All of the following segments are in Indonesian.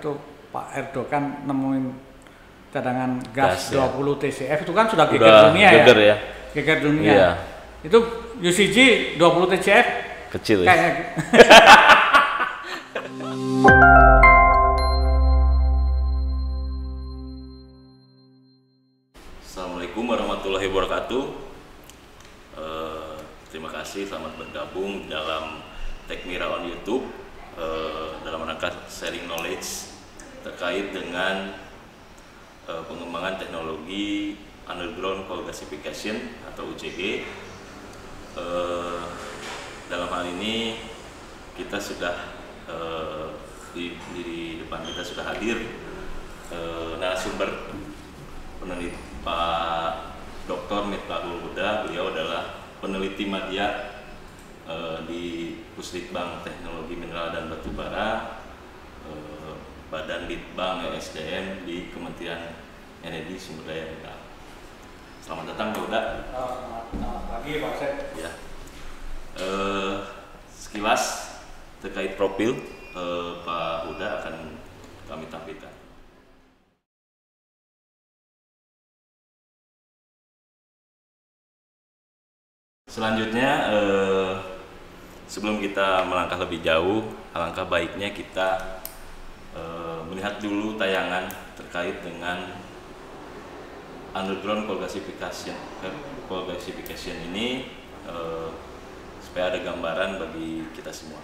itu Pak Erdogan nemuin cadangan gas 20 TCF itu kan sudah geger dunia geger ya. Geger dunia. Iya. Itu UCG 20 TCF Kecil ya. kayaknya. Assalamualaikum warahmatullahi wabarakatuh. Terima kasih, selamat bergabung dalam Tekmira on YouTube dalam rangka sharing knowledge terkait dengan pengembangan teknologi underground coal gasification atau UCG. Dalam hal ini kita sudah di depan kita sudah hadir narasumber peneliti Pak Dr. Miftahul Huda. Beliau adalah peneliti media di Pusditbang Teknologi Mineral dan Batubara, Badan Litbang ESDM di Kementerian Energi Sumber Daya Mineral. Selamat datang Pak Huda. Selamat pagi Pak Sep. Ya. Sekilas terkait profil Pak Huda akan kami tampilkan. Selanjutnya, sebelum kita melangkah lebih jauh, alangkah baiknya kita melihat dulu tayangan terkait dengan underground coal gasification. Coal gasification ini supaya ada gambaran bagi kita semua.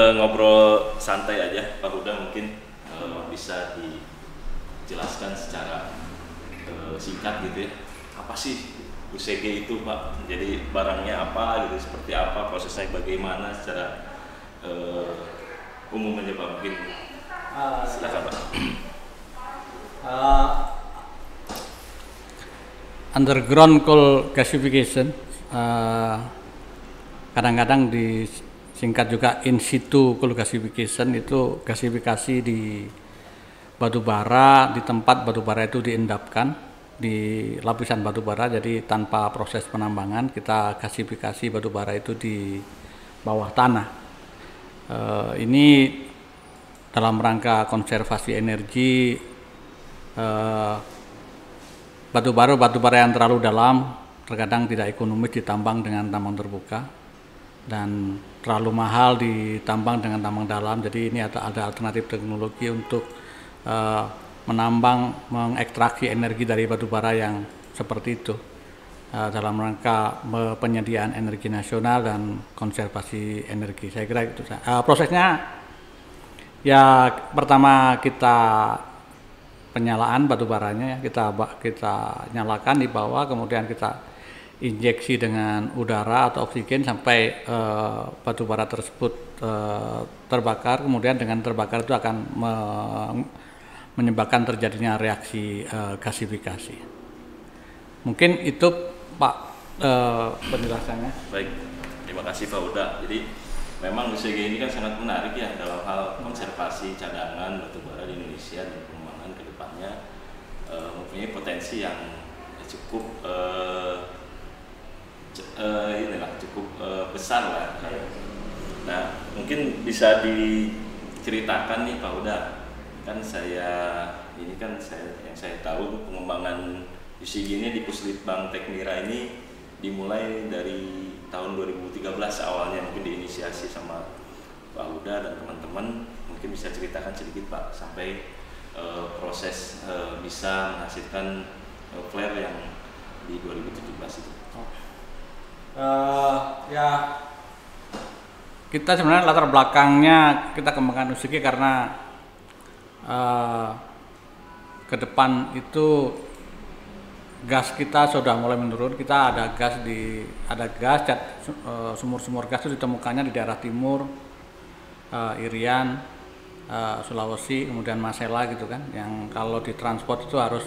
Ngobrol santai aja, Pak Huda mungkin bisa dijelaskan secara singkat gitu ya, apa sih UCG itu Pak? Jadi barangnya apa gitu, seperti apa, prosesnya bagaimana secara umum aja Pak, mungkin silakan Pak. Underground coal gasification kadang-kadang disingkat juga in situ coal gasification. Itu gasifikasi di batubara, di tempat batubara itu diendapkan di lapisan batubara, jadi tanpa proses penambangan kita gasifikasi batubara itu di bawah tanah. Ini dalam rangka konservasi energi. Batubara yang terlalu dalam terkadang tidak ekonomis ditambang dengan tambang terbuka, dan terlalu mahal ditambang dengan tambang dalam. Jadi ini ada alternatif teknologi untuk menambang, mengekstraksi energi dari batu bara yang seperti itu dalam rangka penyediaan energi nasional dan konservasi energi. Saya kira itu. Prosesnya ya pertama kita penyalaan batu baranya, kita nyalakan di bawah, kemudian kita injeksi dengan udara atau oksigen sampai batu bara tersebut terbakar. Kemudian dengan terbakar itu akan menyebabkan terjadinya reaksi gasifikasi. Mungkin itu Pak penjelasannya. Baik, terima kasih Pak Huda. Jadi memang UCG ini kan sangat menarik ya dalam hal konservasi cadangan batu bara di Indonesia dan pengembangan ke depannya mempunyai potensi yang cukup besar lah. Nah, mungkin bisa diceritakan nih Pak Huda. Kan yang saya tahu pengembangan UCG ini di Puslitbang Tekmira ini dimulai dari tahun 2013 awalnya, mungkin diinisiasi sama Pak Huda dan teman-teman. Mungkin bisa ceritakan sedikit Pak sampai proses bisa menghasilkan flare yang di 2017 itu. Ya kita sebenarnya latar belakangnya kita kembangkan UCG karena ke depan itu gas kita sudah mulai menurun. Kita ada gas sumur-sumur gas itu ditemukannya di daerah timur, Irian, Sulawesi, kemudian Masela gitu kan, yang kalau ditransport itu harus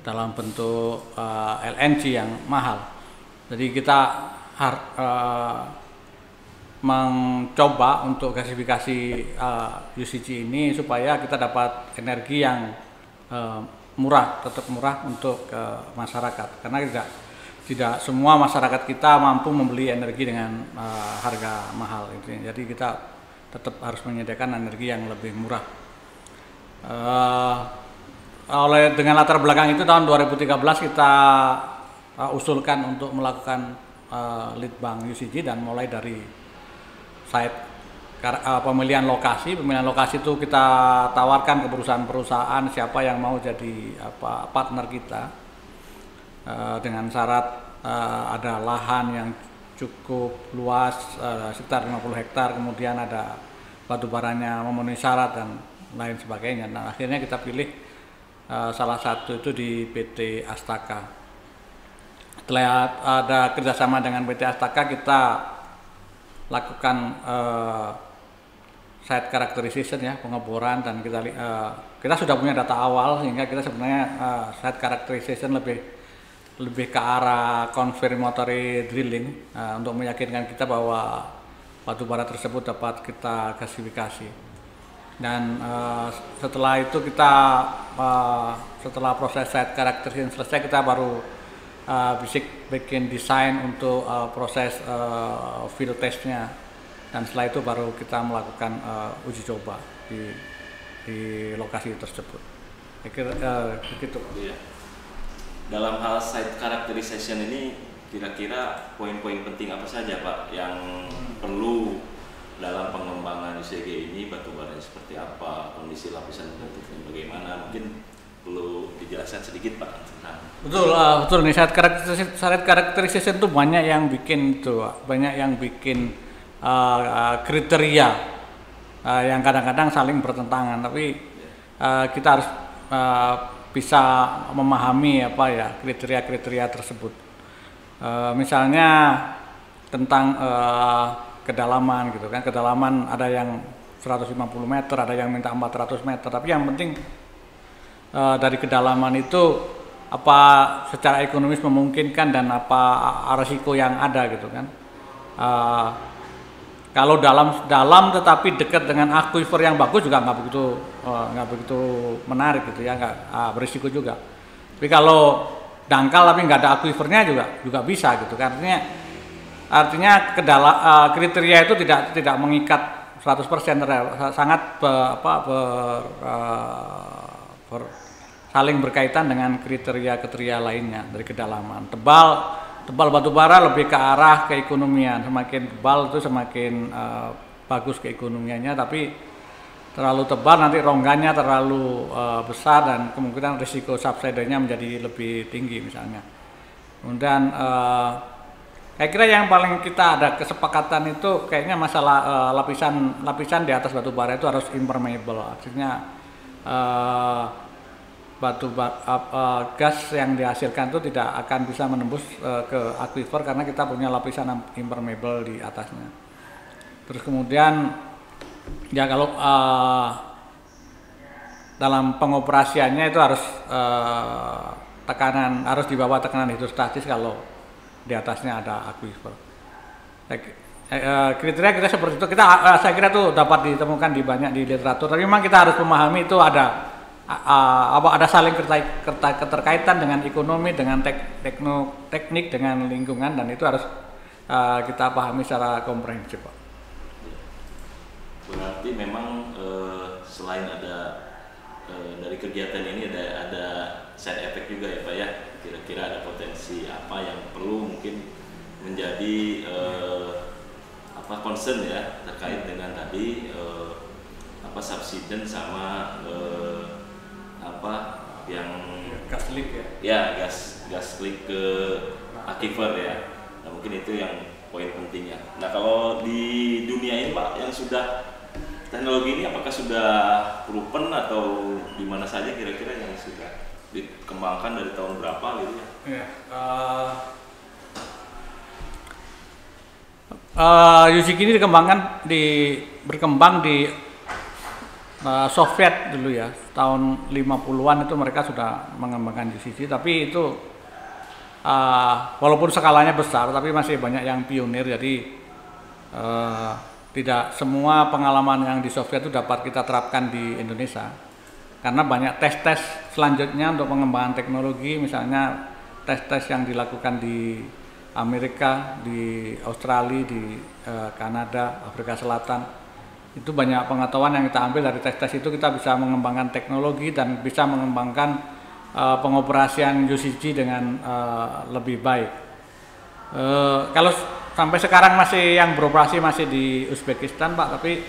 dalam bentuk LNG yang mahal. Jadi kita mencoba untuk gasifikasi UCG ini supaya kita dapat energi yang tetap murah untuk masyarakat, karena tidak semua masyarakat kita mampu membeli energi dengan harga mahal itu. Jadi kita tetap harus menyediakan energi yang lebih murah. Dengan latar belakang itu tahun 2013 kita usulkan untuk melakukan litbang UCG dan mulai dari site pemilihan lokasi itu kita tawarkan ke perusahaan-perusahaan siapa yang mau jadi partner kita dengan syarat ada lahan yang cukup luas sekitar 50 hektar, kemudian ada batu baranya memenuhi syarat dan lain sebagainya. Nah, akhirnya kita pilih salah satu itu di PT Astaka. Setelah ada kerjasama dengan PT Astaka, kita lakukan site characterization ya, pengeboran, dan kita sudah punya data awal sehingga kita sebenarnya site characterization lebih ke arah confirmatory drilling untuk meyakinkan kita bahwa batu bara tersebut dapat kita gasifikasi. Dan setelah itu setelah proses site characterization selesai, kita baru bikin desain untuk proses field testnya, dan setelah itu baru kita melakukan uji coba di lokasi tersebut. Begitu. Iya. Dalam hal site characterization ini kira-kira poin-poin penting apa saja Pak yang perlu dalam pengembangan UCG ini? Batu bara seperti apa, kondisi lapisan bentuknya bagaimana, mungkin perlu dijelaskan sedikit Pak tentang. Betul nih, site characterization itu banyak yang bikin kriteria yang kadang-kadang saling bertentangan, tapi kita harus bisa memahami kriteria-kriteria tersebut. Misalnya tentang kedalaman gitu kan, kedalaman ada yang 150 meter, ada yang minta 400 meter, tapi yang penting dari kedalaman itu apa secara ekonomis memungkinkan dan apa risiko yang ada gitu kan. Kalau dalam tetapi dekat dengan aquifer yang bagus juga nggak begitu menarik gitu ya, nggak berisiko juga. Tapi kalau dangkal tapi nggak ada aquifernya juga bisa gitu kan. Artinya kriteria itu tidak mengikat 100%, sangat saling berkaitan dengan kriteria lainnya dari kedalaman. Tebal batu bara lebih ke arah keekonomian, semakin tebal itu semakin bagus keekonomiannya, tapi terlalu tebal nanti rongganya terlalu besar dan kemungkinan risiko subside-nya menjadi lebih tinggi misalnya. Kemudian saya kira yang paling kita ada kesepakatan itu kayaknya masalah lapisan di atas batu bara itu harus impermeable, artinya gas yang dihasilkan itu tidak akan bisa menembus ke aquifer karena kita punya lapisan impermeable di atasnya. Terus kemudian ya kalau dalam pengoperasiannya itu harus harus di bawah tekanan hidrostatis kalau di atasnya ada aquifer. Kriteria kita seperti itu, saya kira itu dapat ditemukan banyak di literatur. Tapi memang kita harus memahami itu ada saling keterkaitan dengan ekonomi, dengan teknik, dengan lingkungan, dan itu harus kita pahami secara komprehensif, Pak. Berarti memang selain ada dari kegiatan ini ada side effect juga ya Pak ya, kira-kira ada potensi apa yang perlu mungkin menjadi concern ya terkait dengan tadi subsiden sama yang gas leak ya gas leak ke aquifer ya. Nah mungkin itu yang poin pentingnya. Nah kalau di dunia ini Pak yang sudah teknologi ini apakah sudah proven atau di mana saja kira-kira yang sudah dikembangkan dari tahun berapa gitu ya? UCG ini berkembang di Soviet dulu ya, tahun 50-an itu mereka sudah mengembangkan UCG, tapi itu walaupun skalanya besar tapi masih banyak yang pionir, jadi tidak semua pengalaman yang di Soviet itu dapat kita terapkan di Indonesia karena banyak tes-tes selanjutnya untuk pengembangan teknologi, misalnya tes-tes yang dilakukan di Amerika, di Australia, di Kanada, Afrika Selatan. Itu banyak pengetahuan yang kita ambil dari tes-tes itu, kita bisa mengembangkan teknologi dan bisa mengembangkan pengoperasian UCG dengan lebih baik. Kalau sampai sekarang masih yang beroperasi masih di Uzbekistan Pak, tapi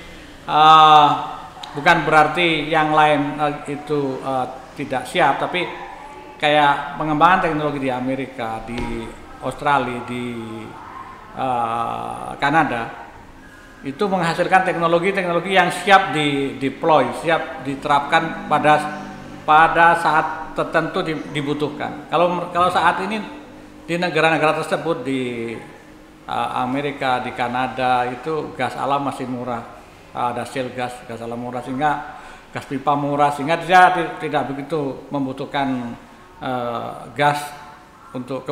bukan berarti yang lain itu tidak siap, tapi kayak pengembangan teknologi di Amerika, di Australia, di Kanada itu menghasilkan teknologi-teknologi yang siap di-deploy, siap diterapkan pada saat tertentu dibutuhkan. Kalau saat ini di negara-negara tersebut, di Amerika, di Kanada itu gas alam masih murah, ada shale gas alam murah, sehingga gas pipa murah, sehingga dia tidak begitu membutuhkan gas untuk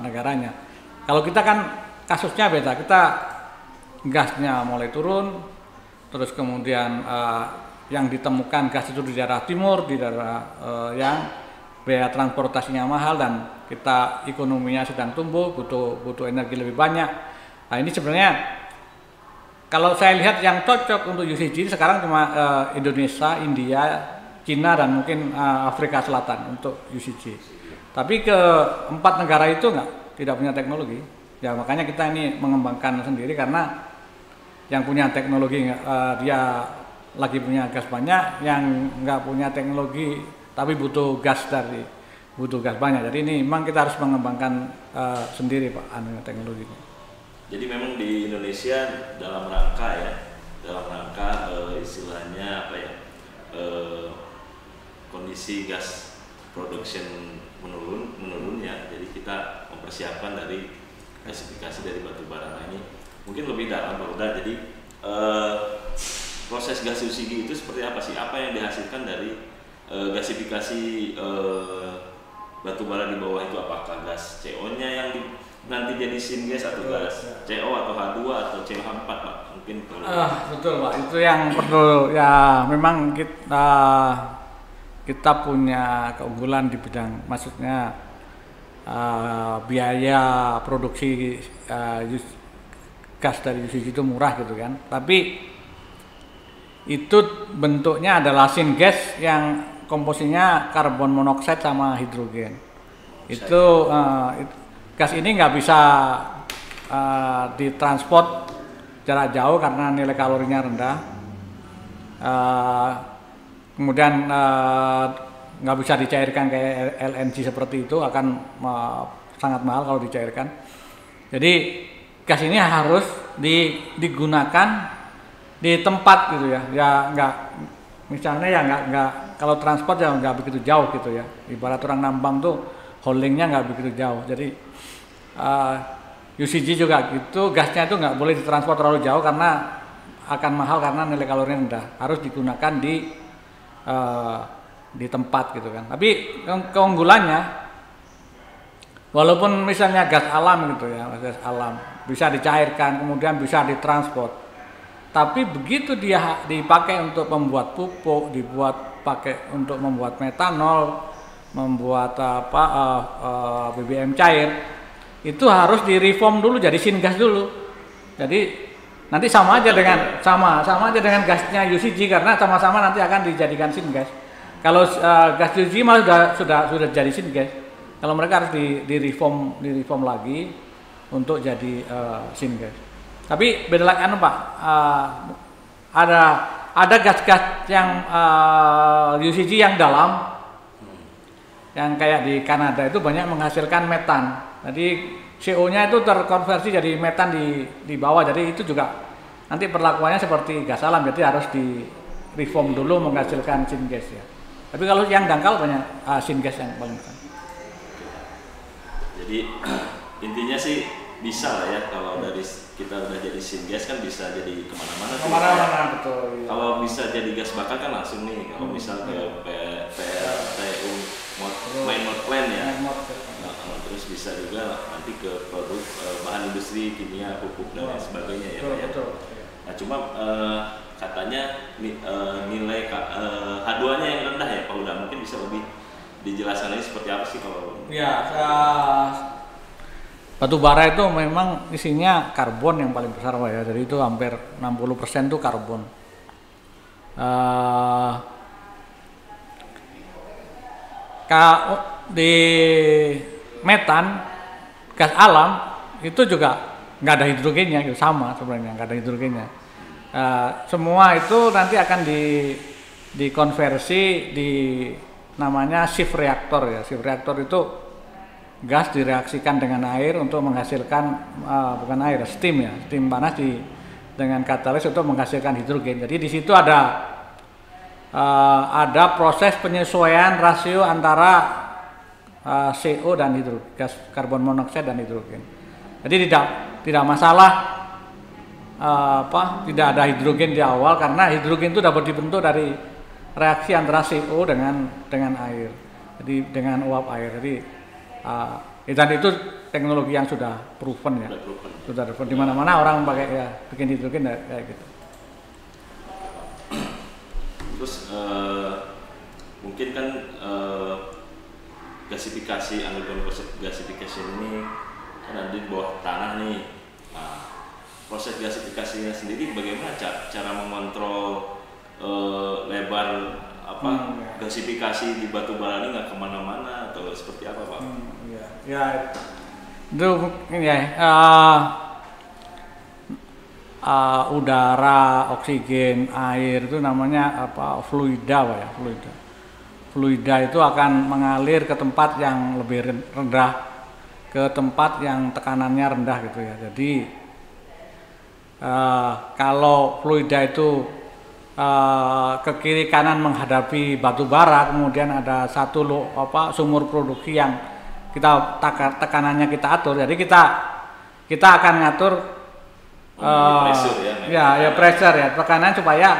negaranya. Kalau kita kan kasusnya beda, kita gasnya mulai turun, terus kemudian yang ditemukan gas itu di daerah timur, di daerah yang biaya transportasinya mahal dan kita ekonominya sedang tumbuh, butuh energi lebih banyak. Nah ini sebenarnya kalau saya lihat yang cocok untuk UCG sekarang cuma Indonesia, India, Cina dan mungkin Afrika Selatan untuk UCG. Tapi ke 4 negara itu tidak punya teknologi. Ya makanya kita ini mengembangkan sendiri karena yang punya teknologi dia lagi punya gas banyak, yang nggak punya teknologi tapi butuh gas banyak. Jadi ini memang kita harus mengembangkan sendiri Pak teknologi. Jadi memang di Indonesia dalam rangka istilahnya kondisi gas production menurun ya. Jadi kita mempersiapkan dari gasifikasi dari batu bara. Nah ini mungkin lebih dalam Pak Huda. Jadi proses gas UCG itu seperti apa sih? Apa yang dihasilkan dari gasifikasi batu bara di bawah itu? Apakah gas CO-nya yang nanti jadi syngas atau gas CO atau H2 atau CH4 Pak? Mungkin perlu. Betul Pak, itu yang perlu ya. Memang kita punya keunggulan di bidang, maksudnya biaya produksi gas dari UCG itu murah gitu kan. Tapi itu bentuknya adalah syngas yang komposisinya karbon monoksida sama hidrogen. Itu gas ini nggak bisa ditransport jarak jauh karena nilai kalorinya rendah. eh, kemudian nggak bisa dicairkan kayak LNG seperti itu, akan sangat mahal kalau dicairkan. Jadi gas ini harus digunakan di tempat gitu ya, nggak misalnya ya nggak kalau transport ya nggak begitu jauh gitu ya, ibarat orang nambang tuh holdingnya nggak begitu jauh. Jadi UCG juga gitu, gasnya itu nggak boleh ditransport terlalu jauh karena akan mahal karena nilai kalorinya rendah, harus digunakan di tempat gitu kan. Tapi keunggulannya, walaupun misalnya gas alam gitu ya, gas alam bisa dicairkan kemudian bisa ditransport, tapi begitu dia dipakai untuk membuat pupuk, pakai untuk membuat metanol, membuat BBM cair, itu harus direform dulu jadi syngas dulu. Jadi nanti sama aja dengan gasnya UCG, karena sama-sama nanti akan dijadikan syngas. Kalau gas UCG malah sudah jadi syngas. Kalau mereka harus direform lagi untuk jadi syngas. Tapi beda lagi Pak, ada gas-gas yang UCG yang dalam, yang kayak di Kanada itu banyak menghasilkan metan. Jadi CO-nya itu terkonversi jadi metan di bawah. Jadi itu juga nanti perlakuannya seperti gas alam, jadi harus di reform dulu menghasilkan syngas ya. Tapi kalau yang dangkal banyak syngas yang paling besar. Jadi intinya sih bisa lah ya, kalau dari kita udah jadi syngas kan bisa jadi kemana-mana. Kemana-mana betul. Iya. Kalau bisa jadi gas bakar kan langsung nih. Kalau misal kayak PLTU main mode plan ya. Terus bisa juga nanti ke produk bahan industri kimia, pupuk dan lain sebagainya ya Pak ya. Nah cuma katanya nilai H2-nya yang rendah ya Pak Huda, mungkin bisa lebih dijelaskan lagi seperti apa sih kalau? Ya, batu bara itu memang isinya karbon yang paling besar Pak ya, jadi itu hampir 60% itu karbon. Di metan, gas alam itu juga nggak ada hidrogennya, sama sebenarnya nggak ada hidrogennya. Semua itu nanti akan dikonversi di namanya shift reaktor ya. Shift reaktor itu gas direaksikan dengan air untuk menghasilkan bukan air, steam ya, steam panas dengan katalis untuk menghasilkan hidrogen. Jadi di situ ada proses penyesuaian rasio antara CO dan gas karbon monoksida dan hidrogen. Jadi tidak masalah tidak ada hidrogen di awal, karena hidrogen itu dapat dibentuk dari reaksi antara CO dengan air. Jadi dengan uap air. Jadi dan itu teknologi yang sudah proven ya. Sudah proven di mana-mana orang pakai ya bikin hidrogen kayak gitu. Terus mungkin kan gasifikasi, underground gasification ini kan ada di bawah tanah nih. Nah, proses gasifikasinya sendiri bagaimana cara mengontrol lebar gasifikasi di batu bara ini nggak kemana-mana atau seperti apa Pak? Ya itu ini ya udara, oksigen, air itu namanya fluida Pak ya, fluida. Fluida itu akan mengalir ke tempat yang lebih rendah, ke tempat yang tekanannya rendah gitu ya. Jadi kalau fluida itu ke kiri kanan menghadapi batu bara, kemudian ada satu sumur produksi yang tekanannya kita atur. Jadi kita akan ngatur pressure ya, pressure ya, tekanan supaya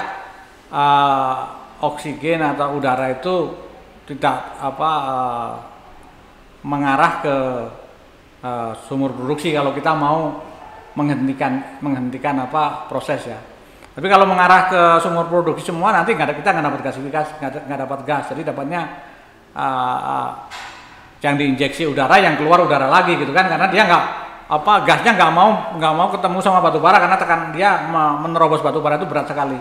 oksigen atau udara itu tidak mengarah ke sumur produksi kalau kita mau menghentikan proses ya. Tapi kalau mengarah ke sumur produksi semua nanti kita nggak dapat gasifikasi, nggak dapat gas. Jadi dapatnya yang diinjeksi udara, yang keluar udara lagi gitu kan, karena dia gasnya nggak mau ketemu sama batu bara, karena dia menerobos batu bara itu berat sekali,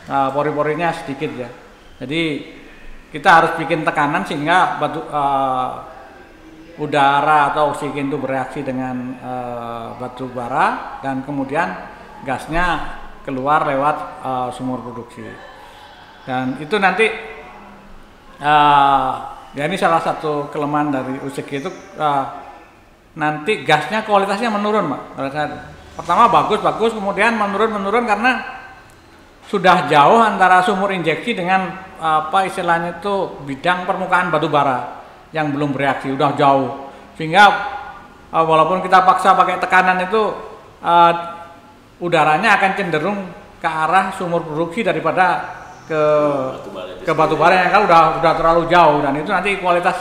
pori-porinya sedikit ya. Jadi kita harus bikin tekanan sehingga udara atau oksigen itu bereaksi dengan batu bara dan kemudian gasnya keluar lewat sumur produksi. Dan itu nanti ya ini salah satu kelemahan dari UCG itu, nanti gasnya kualitasnya menurun, Pak. Pertama bagus, kemudian menurun karena sudah jauh antara sumur injeksi dengan apa istilahnya itu bidang permukaan batu bara yang belum bereaksi, udah jauh. Sehingga walaupun kita paksa pakai tekanan itu udaranya akan cenderung ke arah sumur produksi daripada ke batu bara yang kan udah terlalu jauh, dan itu nanti kualitas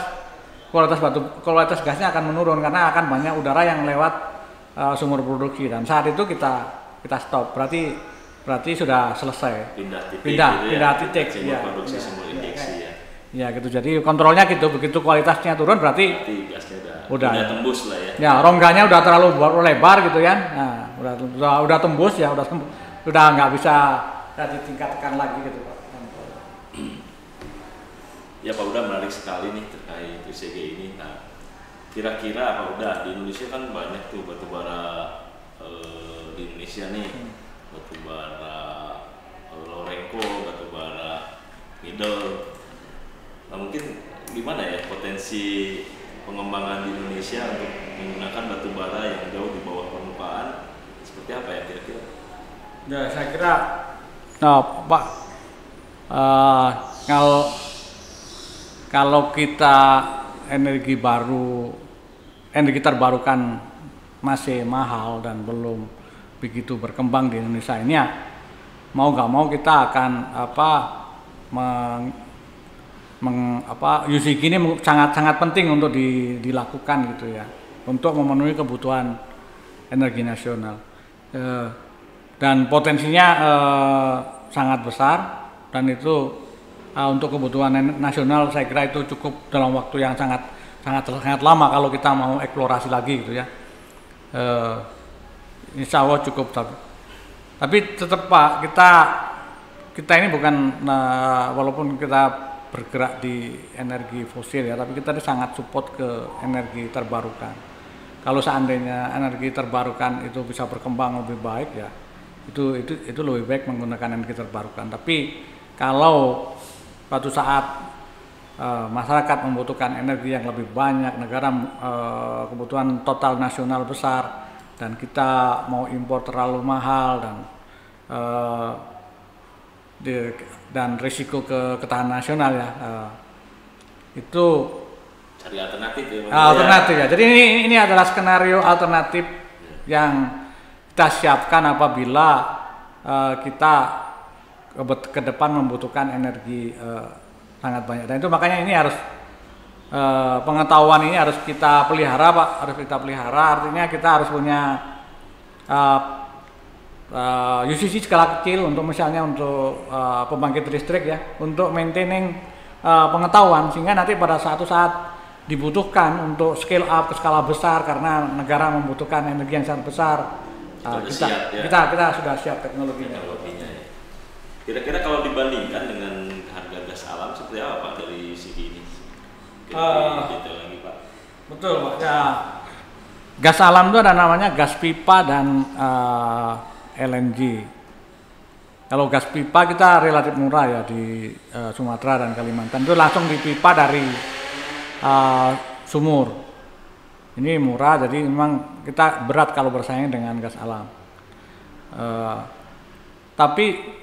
gasnya akan menurun karena akan banyak udara yang lewat sumur produksi, dan saat itu kita stop, berarti sudah selesai. Pindah titik sumur produksi, sumur injeksi ya gitu. Jadi kontrolnya gitu, begitu kualitasnya turun berarti gasnya udah tembus lah ya. Ya, rongganya udah terlalu lebar gitu ya. Nah, udah tembus ya, udah nggak bisa ditingkatkan lagi gitu, Pak. Ya Pak Huda, menarik sekali nih terkait UCG ini. Nah, kira-kira Pak Huda, di Indonesia kan banyak tuh batubara di Indonesia nih, batubara Lorenco, batubara Middle. Nah, mungkin gimana ya potensi pengembangan di Indonesia untuk menggunakan batubara yang jauh di bawah permukaan, seperti apa ya kira-kira? Ya, saya kira, Pak, kalau kita energi terbarukan masih mahal dan belum begitu berkembang di Indonesia ini, ya mau nggak mau kita akan UCG ini sangat penting untuk dilakukan gitu ya, untuk memenuhi kebutuhan energi nasional, dan potensinya sangat besar, dan itu untuk kebutuhan nasional saya kira itu cukup dalam waktu yang sangat lama kalau kita mau eksplorasi lagi gitu ya. Insya Allah cukup, tapi tetap Pak, kita ini bukan walaupun kita bergerak di energi fosil ya, tapi kita ini sangat support ke energi terbarukan. Kalau seandainya energi terbarukan itu bisa berkembang lebih baik ya, itu lebih baik menggunakan energi terbarukan. Tapi kalau suatu saat masyarakat membutuhkan energi yang lebih banyak, negara kebutuhan total nasional besar, dan kita mau impor terlalu mahal dan risiko ketahanan nasional ya, itu cari alternatif ya. Alternatif ya. Jadi ini adalah skenario alternatif yang kita siapkan apabila kita ke depan membutuhkan energi sangat banyak, dan itu makanya ini harus pengetahuan ini harus kita pelihara, Pak, artinya kita harus punya UCC skala kecil untuk misalnya untuk pembangkit listrik ya, untuk maintaining pengetahuan, sehingga nanti pada suatu saat dibutuhkan untuk scale up ke skala besar karena negara membutuhkan energi yang sangat besar, kita sudah siap teknologinya. Kira-kira kalau dibandingkan dengan harga gas alam seperti apa Pak dari segi ini? Detail lagi Pak. Betul Pak. Ya, gas alam itu ada namanya gas pipa dan LNG. Kalau gas pipa kita relatif murah ya di Sumatera dan Kalimantan, itu langsung dipipa dari sumur. Ini murah, jadi memang kita berat kalau bersaing dengan gas alam. Tapi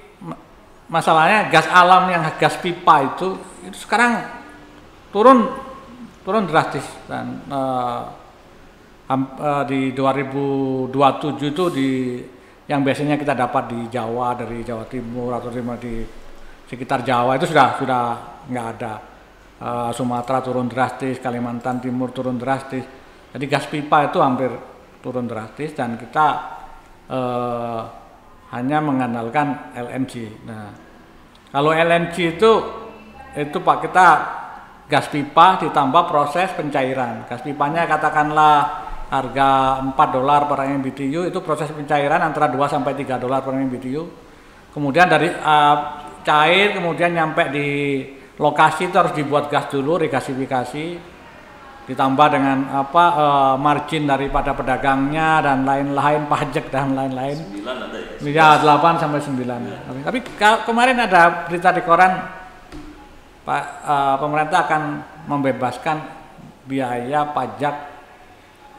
masalahnya gas alam yang gas pipa itu sekarang turun drastis, dan di 2027 itu yang biasanya kita dapat di Jawa, dari Jawa Timur atau di sekitar Jawa itu sudah nggak ada. Sumatera turun drastis, Kalimantan Timur turun drastis. Jadi gas pipa itu hampir turun drastis, dan kita hanya mengandalkan LNG. Nah, kalau LNG itu Pak, kita gas pipa ditambah proses pencairan. Gas pipanya katakanlah harga $4 per MMBTU, itu proses pencairan antara 2 sampai $3 per MMBTU. Kemudian dari cair kemudian nyampe di lokasi itu harus dibuat gas dulu, regasifikasi. ditambah dengan margin daripada pedagangnya dan lain-lain, pajak dan lain-lain. 9 ada ya? Ya, 8 sampai 9. Ya. Tapi kemarin ada berita di koran, Pak, pemerintah akan membebaskan biaya pajak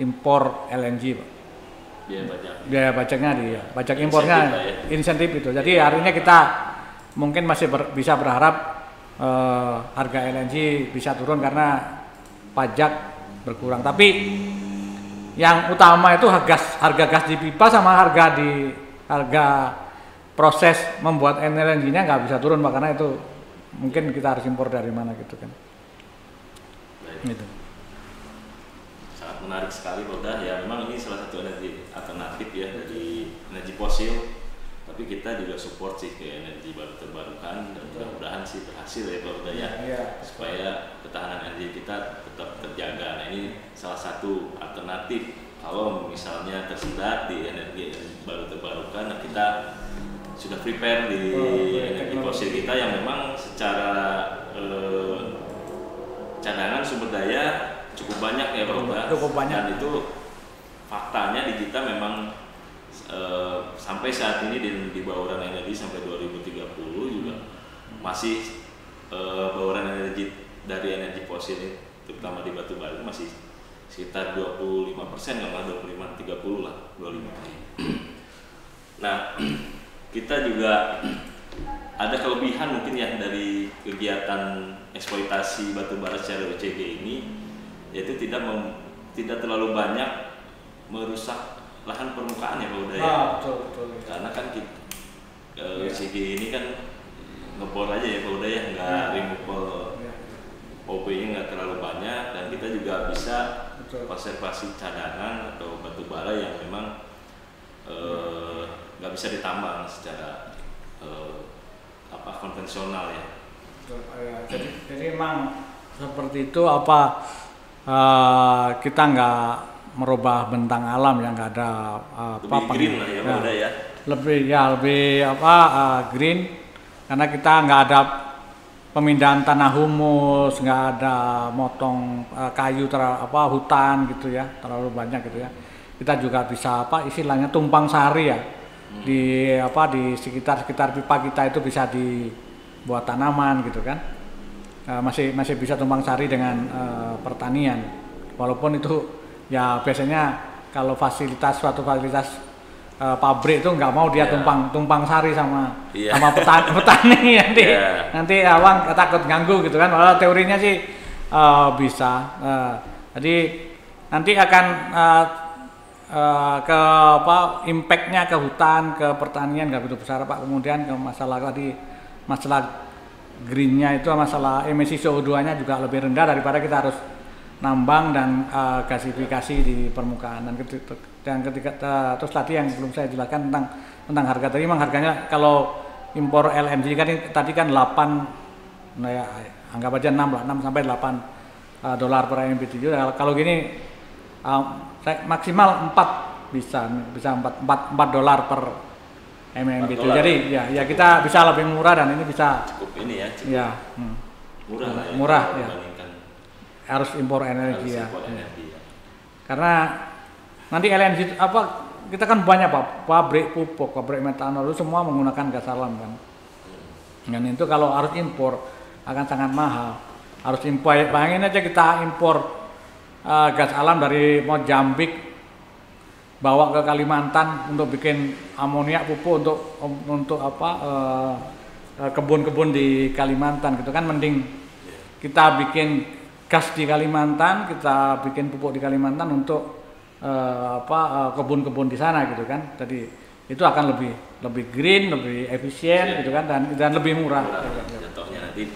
impor LNG, Pak. Biaya pajaknya pajak impornya, insentif itu. Jadi artinya kita mungkin masih bisa berharap harga LNG bisa turun karena pajak berkurang. Tapi yang utama itu harga gas di pipa sama harga proses membuat LNG-nya nggak bisa turun, Pak, karena itu mungkin kita harus impor dari mana gitu kan. Gitu. Sangat menarik sekali, Pak. Ya memang ini salah satu energi alternatif ya dari energi fosil. Tapi kita juga support sih ke energi baru terbarukan dan mudah-mudahan sih berhasil ya, Pak Uda ya. Supaya ketahanan energi kita tetap terjaga. Nah, ini salah satu alternatif kalau misalnya tersendat di energi baru terbarukan. Nah, kita sudah prepare di energi fosil kita yang memang secara cadangan sumber daya cukup banyak ya, Pak Uda. Cukup banyak. Dan itu faktanya di kita memang sampai saat ini di bauran energi sampai 2030 juga masih bauran energi dari energi fosil ini, terutama di batu bara masih sekitar 25%, nggak 25-30 lah, 25%. Nah, kita juga ada kelebihan mungkin ya dari kegiatan eksploitasi batu bara secara OCG ini, yaitu tidak terlalu banyak merusak lahan permukaan ya, Pak Uda ya. Betul. Karena kan kita OCG ini kan ngebor aja ya, Pak Uda ya, nggak removal OP-nya nggak terlalu banyak, dan kita juga bisa konservasi cadangan atau batu bara yang memang nggak bisa ditambang secara konvensional ya. Jadi memang seperti itu kita nggak merubah bentang alam yang nggak ada lebih green lah ya, Pak Uda ya. Lebih green, karena kita nggak ada pemindahan tanah humus, nggak ada motong kayu hutan gitu ya, terlalu banyak gitu ya. Kita juga bisa istilahnya tumpang sari ya, di sekitar pipa kita itu bisa dibuat tanaman gitu kan. Masih bisa tumpang sari dengan pertanian, walaupun itu ya biasanya kalau suatu fasilitas pabrik itu nggak mau dia tumpang sari sama petani nanti awang takut ganggu gitu kan. Walau teorinya sih bisa. Jadi nanti akan ke impactnya ke hutan, ke pertanian nggak begitu besar, Pak. Kemudian ke masalah greennya itu, masalah emisi CO2-nya juga lebih rendah daripada kita harus nambang dan gasifikasi di permukaan. Dan ketika terus tadi yang belum saya jelaskan tentang harga tadi, memang harganya kalau impor LNG kan tadi kan 8, nah ya anggap aja 6 sampai 8 dolar per MMBTU. Kalau gini maksimal 4 bisa 4 dolar per MMBTU. Jadi ya kita bisa lebih murah, dan ini bisa cukup ini ya. Cukup ya murah ya. Harus impor energi ya. Karena nanti LNG kita kan banyak, Pak, pabrik pupuk, pabrik metanol itu semua menggunakan gas alam kan. Dan itu kalau harus impor akan sangat mahal. Harus impor, bayangin aja kita impor gas alam dari Mozambik bawa ke Kalimantan untuk bikin amoniak pupuk untuk kebun-kebun di Kalimantan gitu kan. Mending kita bikin gas di Kalimantan, kita bikin pupuk di Kalimantan untuk kebun-kebun di sana gitu kan. Jadi itu akan lebih green, lebih efisien gitu kan, dan lebih murah. Contohnya nanti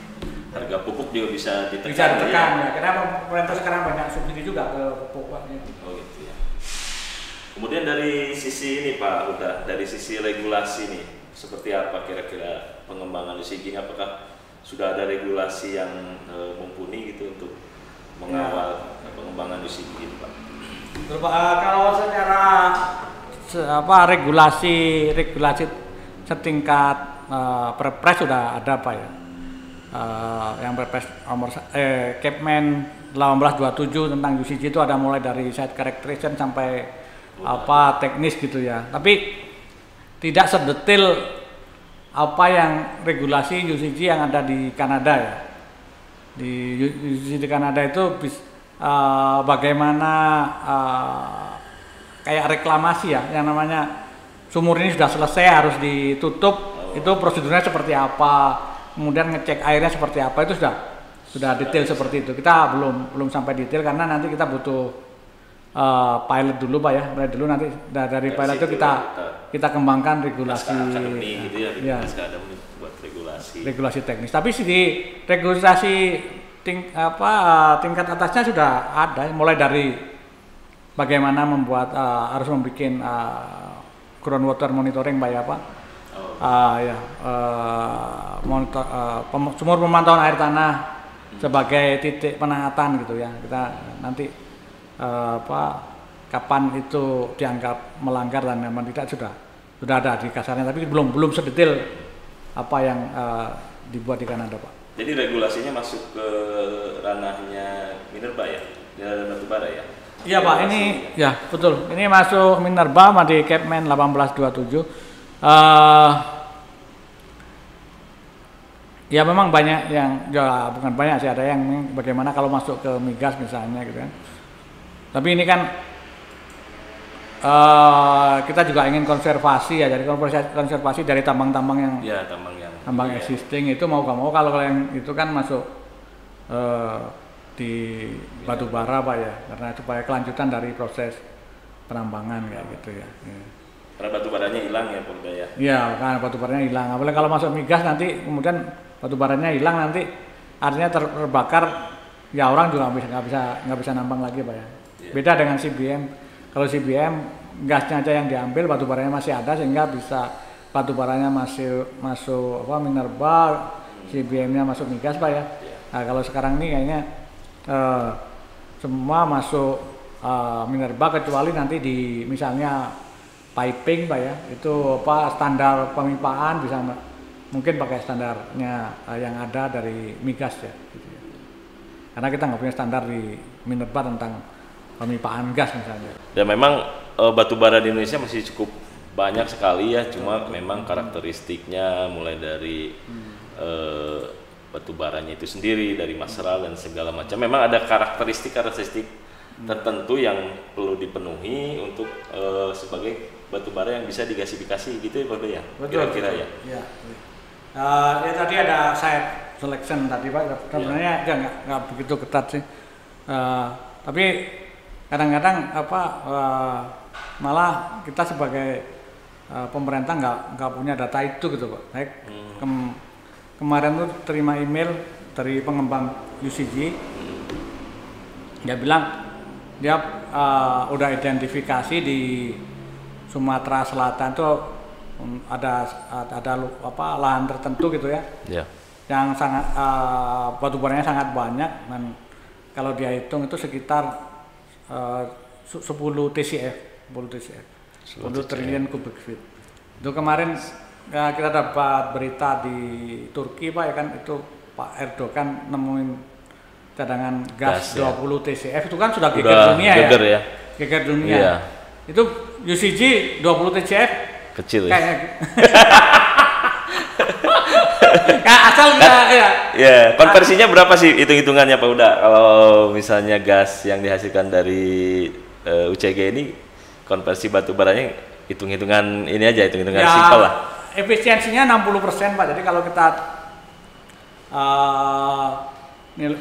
harga pupuk juga bisa ditekan. Bisa ditekan ya. Karena pemerintah sekarang banyak subsidi juga ke pupuk. Oh gitu ya. Kemudian dari sisi ini, Pak Uda, dari sisi regulasi nih, seperti apa kira-kira pengembangan di sini? Apakah sudah ada regulasi yang mumpuni gitu untuk mengawal pengembangan di sini gitu, Pak? Kalau secara regulasi setingkat Perpres sudah ada, Pak ya. yang Perpres nomor Kepmen 1827 tentang UCG itu ada mulai dari site characterization sampai apa teknis gitu ya. Tapi tidak sedetail apa yang regulasi UCG yang ada di Kanada ya. Di UCG di Kanada itu bagaimana kayak reklamasi ya, yang namanya sumur ini sudah selesai harus ditutup, itu prosedurnya seperti apa, kemudian ngecek airnya seperti apa, itu sudah detail seperti itu. Kita belum sampai detail karena nanti kita butuh pilot dulu Pak ya, pilot dulu nanti dari pilot itu kita kembangkan regulasi gitu ya, buat regulasi teknis. Tapi di regulasi tingkat atasnya sudah ada, mulai dari bagaimana membuat harus membuat groundwater monitoring Pak ya Pak. Sumur pemantauan air tanah sebagai titik penangatan gitu ya. Kita nanti kapan itu dianggap melanggar dan memang tidak sudah ada di kasarnya, tapi belum sedetail apa yang dibuat di Kanada Pak. Jadi regulasinya masuk ke ranahnya Minerba ya, Mineral dan Batubara ya? Iya Pak, ini ya betul. Ini masuk Minerba di Kepmen 1827. Ya memang banyak yang, ya bukan banyak sih, ada yang bagaimana kalau masuk ke migas misalnya gitu kan. Tapi ini kan kita juga ingin konservasi ya, jadi konservasi dari tambang-tambang yang tambang existing itu mau gak mau kalau yang itu kan masuk di batu bara Pak ya, karena supaya kelanjutan dari proses penambangan kayak gitu ya. Karena batu baranya hilang ya Polda ya? Iya, karena batu baranya hilang. Apalagi kalau masuk migas nanti kemudian batu baranya hilang, nanti artinya terbakar, ya orang juga nggak bisa nambang lagi Pak ya. Beda dengan CBM. Kalau CBM gasnya aja yang diambil, batu baranya masih ada sehingga bisa batu baranya masuk Minerba, CBM-nya masuk migas Pak ya. Nah kalau sekarang ini kayaknya semua masuk Minerba kecuali nanti di misalnya piping Pak ya, itu standar pemipaan bisa mungkin pakai standarnya yang ada dari migas ya, gitu ya. Karena kita nggak punya standar di Minerba tentang pemipaan gas misalnya. Dan memang batu bara di Indonesia masih cukup banyak sekali ya, cuma memang karakteristiknya mulai dari batu baranya itu sendiri, dari material dan segala macam. Memang ada karakteristik tertentu yang perlu dipenuhi untuk sebagai batu bara yang bisa digasifikasi gitu ya Pak ya, kira-kira ya. Ya tadi ada site selection tadi Pak, sebenarnya nggak begitu ketat sih. Tapi kadang-kadang malah kita sebagai pemerintah nggak punya data itu gitu Pak. Kemarin tuh terima email dari pengembang UCG, dia bilang dia udah identifikasi di Sumatera Selatan tuh ada lahan tertentu gitu ya, yang sangat batu baranya sangat banyak, dan kalau dia hitung itu sekitar 10 TCF, 10 triliun kubik feet. Itu kemarin ya, kita dapat berita di Turki Pak ya kan, itu Pak Erdogan nemuin cadangan gas 20 TCF, itu kan sudah geger dunia ya. Geger dunia. Iya. Itu UCG 20 TCF kecil kayak asal kita ya. Konversinya berapa sih hitung-hitungannya Pak Uda? Kalau misalnya gas yang dihasilkan dari UCG ini, konversi batu baranya hitung-hitungan ini aja, hitung-hitungan simpel lah. Efisiensinya 60% Pak. Jadi kalau kita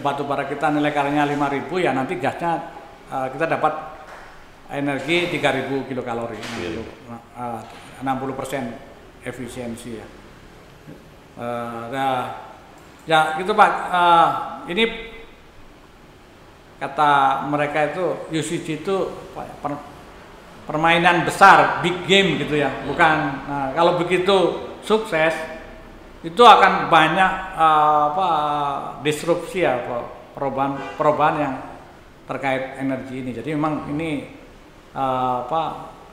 batu bara kita nilai kalorinya 5.000 ya, nanti gasnya kita dapat energi 3.000 kilokalori. 60% efisiensi ya. Ya gitu Pak. Ini kata mereka itu UCG itu permainan besar, big game gitu ya. Bukan. Nah, kalau begitu sukses itu akan banyak disrupsi ya, perubahan yang terkait energi ini. Jadi memang ini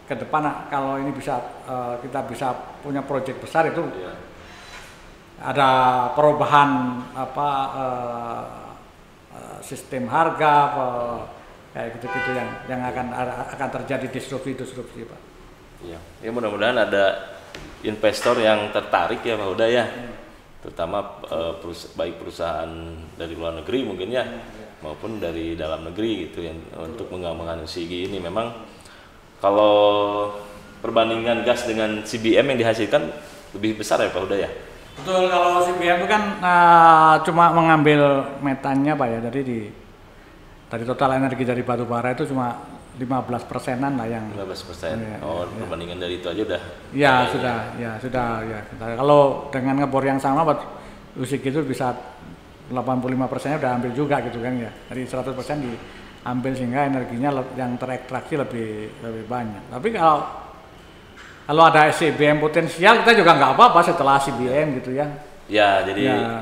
ke depan kalau ini bisa kita bisa punya proyek besar itu ada perubahan sistem harga kayak gitu-gitu yang akan terjadi disrupsi Pak. Ya, ya mudah-mudahan ada investor yang tertarik ya Pak Huda ya, terutama baik perusahaan dari luar negeri mungkin ya, maupun dari dalam negeri gitu yang untuk mengembangkan UCG ini. Memang kalau perbandingan gas dengan CBM yang dihasilkan lebih besar ya Pak Huda ya. Betul, kalau CBM itu kan cuma mengambil metannya Pak ya, dari total energi dari batu bara itu cuma 15%-an lah yang 15%. Perbandingan dari itu aja udah. Ya sudah. Kalau dengan ngebor yang sama UCG itu bisa 85%-nya udah ambil juga gitu kan ya. Dari 100% diambil sehingga energinya yang terekstraksi lebih banyak. Tapi kalau ada CBM potensial kita juga nggak apa-apa setelah CBM gitu ya. Ya, jadi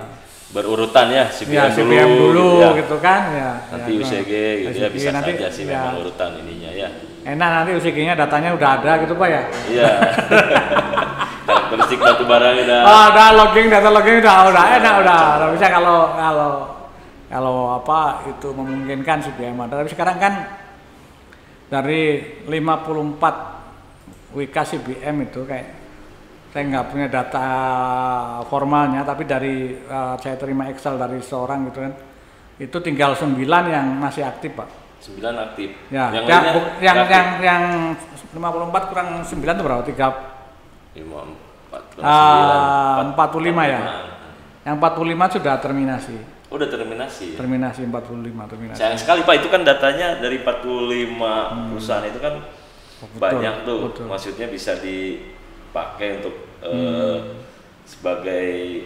berurutan ya CBM dulu gitu kan ya. Nanti UCG gitu ya, bisa nanti, saja sih memang urutan ininya ya. Enak nanti UCG-nya datanya udah ada gitu Pak ya. Iya. Karakteristik batu bara udah. Udah data logging udah enak udah. Bisa kalau itu memungkinkan CBM ada. Tapi sekarang kan dari 54 WK CBM itu kayak saya nggak punya data formalnya, tapi dari saya terima Excel dari seorang gitu kan, itu tinggal 9 yang masih aktif Pak. 9 aktif. Ya, yang 54 kurang 9 itu berapa? 45 ya. Yang 45 sudah terminasi. Udah terminasi. Terminasi 45. Sayang sekali Pak, itu kan datanya dari 45 perusahaan itu kan banyak tuh. Betul. Maksudnya bisa dipakai untuk sebagai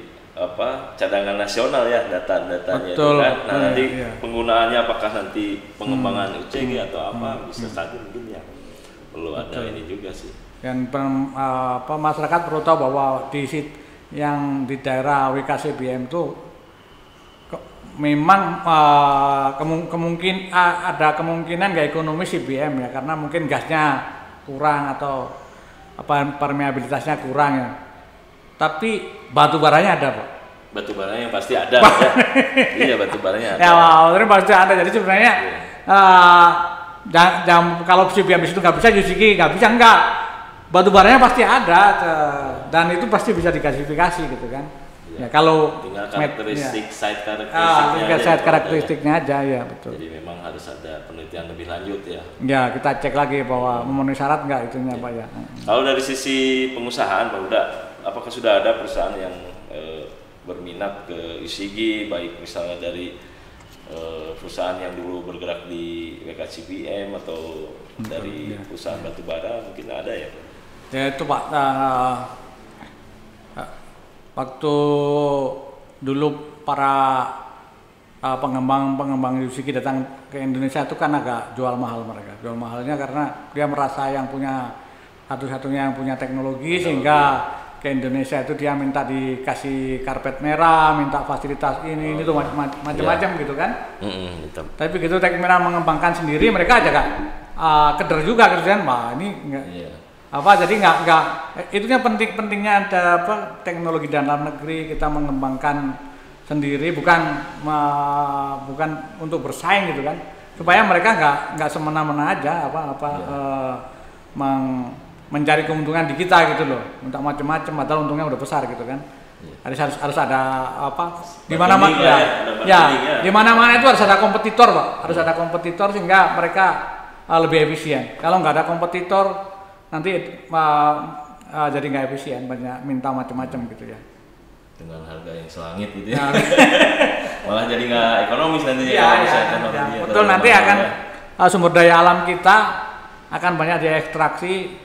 cadangan nasional ya data-datanya itu kan. Nah, nanti penggunaannya apakah nanti pengembangan UCG atau apa bisa saja mungkin ya. Perlu ada ini juga sih. Dan masyarakat perlu tahu bahwa yang di daerah WKCBM itu memang ada kemungkinan nggak ekonomis CBM ya, karena mungkin gasnya kurang atau permeabilitasnya kurang ya. Tapi batu baranya ada Pak. Batu baranya yang pasti ada ya. Iya, batu baranya ada. Ya, pasti ada. Jadi sebenarnya kalau CBM itu nggak bisa, UCG nggak bisa, enggak. Batu baranya pasti ada dan itu pasti bisa digasifikasi gitu kan. Ya, kalau tinggal karakteristik site karakteristiknya aja ya, betul. Jadi memang harus ada penelitian lebih lanjut ya. Ya, kita cek lagi bahwa memenuhi syarat nggak itunya Pak ya. Kalau dari sisi pengusahaan Pak Huda, apakah sudah ada perusahaan yang berminat ke UCG, baik misalnya dari perusahaan yang dulu bergerak di WKCBM atau dari perusahaan batubara, mungkin ada ya Pak? Ya itu Pak, waktu dulu para pengembang UCG datang ke Indonesia itu kan agak jual mahal mereka. Jual mahalnya karena dia merasa yang punya satu-satunya yang punya teknologi, sehingga ke Indonesia itu dia minta dikasih karpet merah, minta fasilitas ini itu macam-macam gitu kan. Tapi begitu Teknik Merah mengembangkan sendiri, mereka aja keder juga gitu kan. Wah, ini enggak. Jadi nggak itunya pentingnya ada teknologi dalam negeri, kita mengembangkan sendiri, bukan untuk bersaing gitu kan, supaya mereka nggak semena-mena aja mencari keuntungan di kita gitu loh, minta macam-macam padahal untungnya udah besar gitu kan. Harus ada di mana-mana itu harus ada kompetitor Pak, harus ada kompetitor sehingga mereka lebih efisien. Kalau nggak ada kompetitor nanti jadi nggak efisien, banyak minta macam-macam gitu ya. Dengan harga yang selangit gitu ya. Malah jadi nggak ekonomis nanti betul, nanti akan sumber daya alam kita akan banyak diekstraksi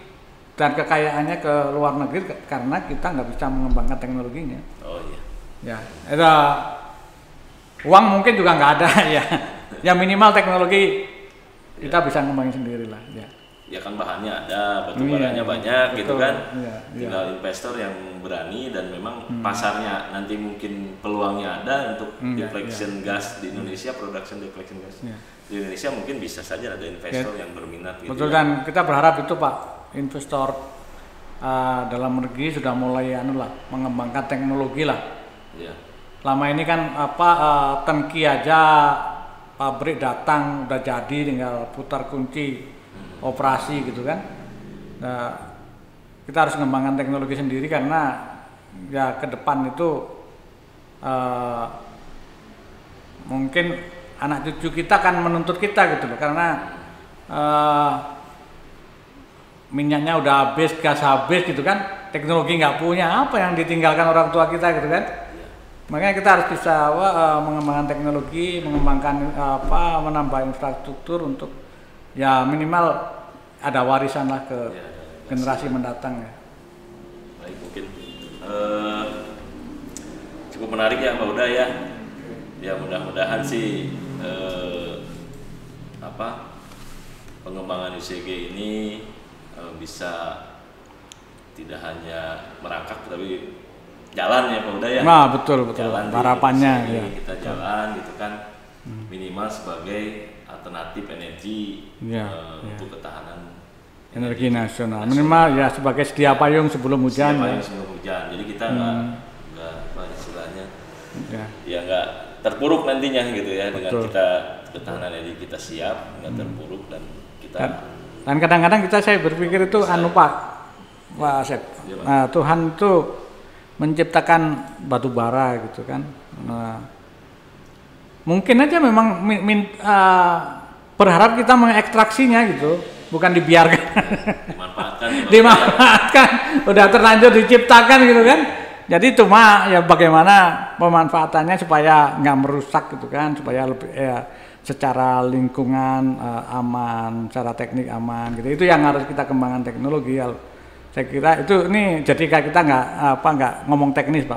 dan kekayaannya ke luar negeri karena kita nggak bisa mengembangkan teknologinya. Oh iya. Ya, itu uang mungkin juga nggak ada ya. Yang minimal teknologi kita bisa ngembangin sendiri lah ya. Ya kan bahannya ada, batu baranya banyak gitu kan. Tinggal investor yang berani dan memang pasarnya nanti mungkin peluangnya ada untuk deflection gas di Indonesia, production deflection gas di Indonesia, mungkin bisa saja ada investor yang berminat gitu. Betul, dan kita berharap itu Pak, investor dalam negeri sudah mulai mengembangkan teknologi lah Iya. Selama ini kan tangki aja pabrik datang udah jadi, tinggal putar kunci operasi gitu kan. Nah, kita harus mengembangkan teknologi sendiri karena ya ke depan itu mungkin anak cucu kita kan menuntut kita gitu loh, karena minyaknya udah habis, gas habis gitu kan, teknologi nggak punya, apa yang ditinggalkan orang tua kita gitu kan. Makanya kita harus bisa mengembangkan teknologi, mengembangkan menambah infrastruktur untuk ya minimal ada warisan lah ke generasi mendatang ya. Baik, mungkin cukup menarik ya Pak Huda ya. Ya mudah-mudahan sih pengembangan UCG ini bisa tidak hanya merangkak tapi jalan ya Pak Huda ya. Nah, betul. Jalan harapannya ya. Kita jalan gitu kan, minimal sebagai alternatif energi untuk ketahanan energi nasional. Minimal ya sebagai sedia payung sebelum hujan. Sebelum hujan. Jadi kita nggak apa istilahnya ya nggak terpuruk nantinya gitu ya. Betul. Dengan kita ketahanan energi kita siap, nggak terpuruk dan kita. Dan kadang-kadang saya berpikir itu Pak Asep. Nah, Tuhan itu menciptakan batu bara gitu kan. Nah, mungkin aja memang berharap kita mengekstraksinya gitu, bukan dibiarkan. Dimanfaatkan. Udah terlanjur diciptakan gitu kan. Jadi cuma ya bagaimana pemanfaatannya supaya nggak merusak gitu kan, supaya lebih secara lingkungan aman, secara teknik aman gitu. Itu yang harus kita kembangkan teknologi. Saya kira itu ini jadi kita nggak ngomong teknis Pak,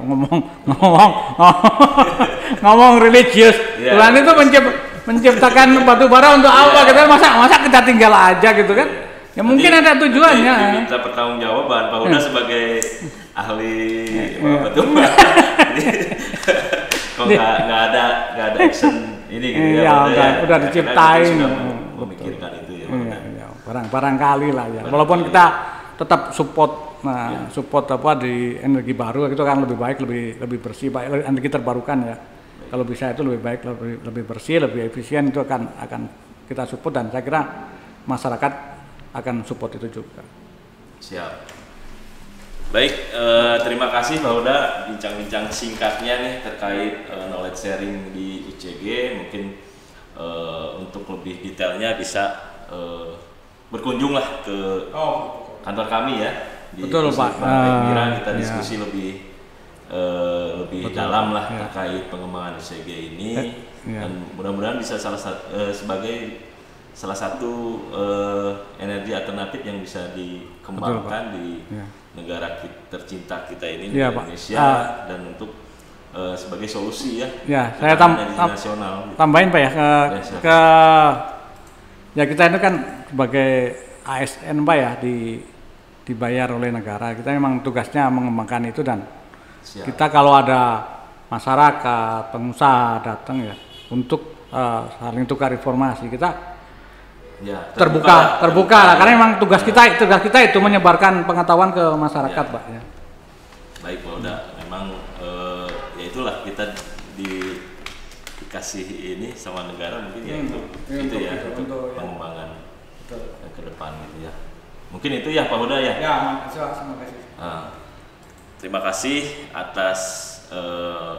ngomong religius. Tuhan itu menciptakan batu bara untuk apa? Kita masa kita tinggal aja gitu kan? Ya mungkin ada tujuannya. Diminta pertanggungjawaban Pak Huda sebagai ahli batu bara. Kok nggak ada action ini gitu ya? Udah diciptain. Memikirkan itu ya. Barangkali lah ya. Walaupun kita tetap support di energi baru itu kan lebih baik, lebih bersih, energi terbarukan ya. Kalau bisa itu lebih baik, lebih bersih, lebih efisien, itu akan kita support dan saya kira masyarakat akan support itu juga. Siap. Baik, terima kasih Pak Huda bincang-bincang singkatnya nih terkait knowledge sharing di UCG. Mungkin untuk lebih detailnya bisa berkunjunglah ke kantor kami ya di Betul Pak. Kita diskusi lebih dalam lah terkait pengembangan UCG ini dan mudah-mudahan bisa sebagai salah satu energi alternatif yang bisa dikembangkan di negara tercinta kita ini di Indonesia dan untuk sebagai solusi ya. Ya, saya nasional. Tambahin Pak ya kita itu kan sebagai ASN Pak ya dibayar oleh negara. Kita memang tugasnya mengembangkan itu dan kita kalau ada masyarakat, pengusaha datang ya untuk saling tukar informasi, kita terbuka lah, karena memang tugas kita itu menyebarkan pengetahuan ke masyarakat Pak ya. Baik Pak Huda, memang ya itulah kita dikasih ini sama negara mungkin ya untuk pengembangan ke depan gitu ya. Mungkin itu ya Pak Huda ya. Ya, terima kasih. Terima kasih atas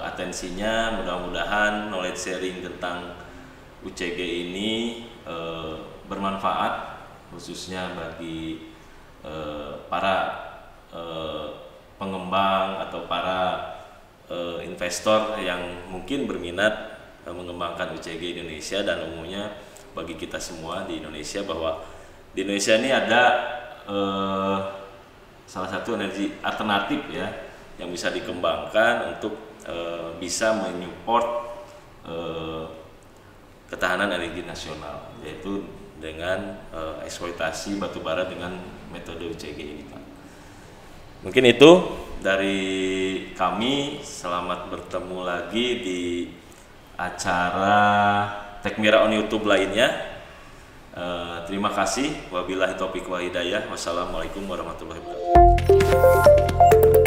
atensinya. Mudah-mudahan knowledge sharing tentang UCG ini bermanfaat khususnya bagi para pengembang atau para investor yang mungkin berminat mengembangkan UCG Indonesia dan umumnya bagi kita semua di Indonesia bahwa di Indonesia ini ada salah satu energi alternatif ya yang bisa dikembangkan untuk bisa menyupport ketahanan energi nasional, yaitu dengan eksploitasi batubara dengan metode UCG ini Pak. Mungkin itu dari kami. Selamat bertemu lagi di acara Tekmira on YouTube lainnya. Terima kasih. Wabillahi taufiq wa hidayah. Wassalamualaikum warahmatullahi wabarakatuh.